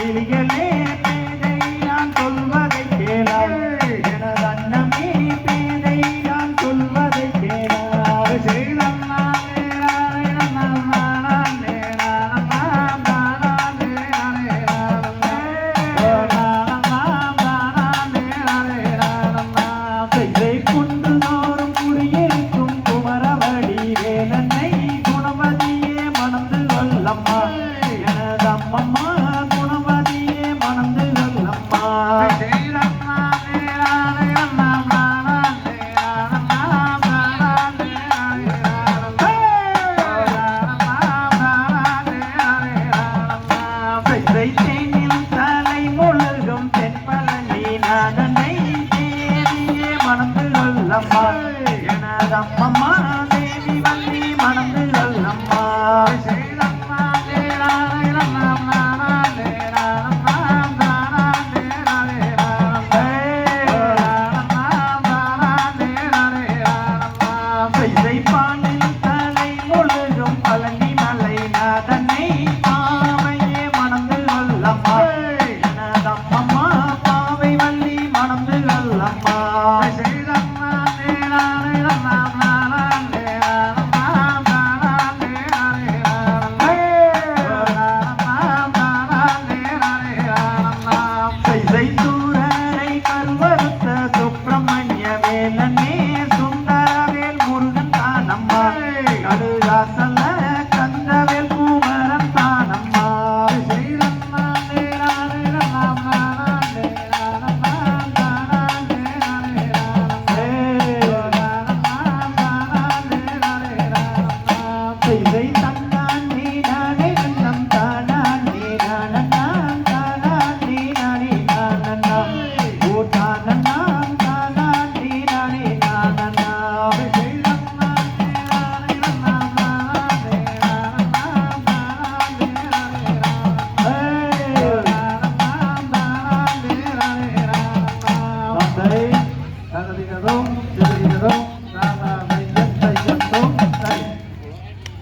கிளிகளே பேதை நான் சொல்வதை கேளாய் எனது அன்னமே பேதை நான் சொல்வதை கேளாய் செய்தம்மா கொண்டு நாரும் குடியிருக்கும் குமரவடி வேலனை குணவதியே மணந்து வல்லம்மா எனது அம்மம்மா குணவதியே மணந்து வல்லம்மா தேனில் தலை முழுகும் தென்பழனி நாதனை தேவியே மணந்து வல்லம்மா எனது அம்மம்மா தேவி வள்ளி மணந்து வல்லம்மா பாண்டில் தலை முழுகும் பழனி மலை நாதனை பாவையே மணந்து வல்லம்மா எனது அம்மம்மா பாவை வள்ளி மணந்து வல்லம்மா சூரரை கருவறுத்த சுப்பிரமணிய வேலனே சுந்தரவேல் முருகன் தானம்மா கடுகாசல கந்தவேல் குமரன் தானம்மா தன்னான் நீ நானே நன்னம் தானான் நீ நானே நானே நானே நானே நானே ஓ தானன்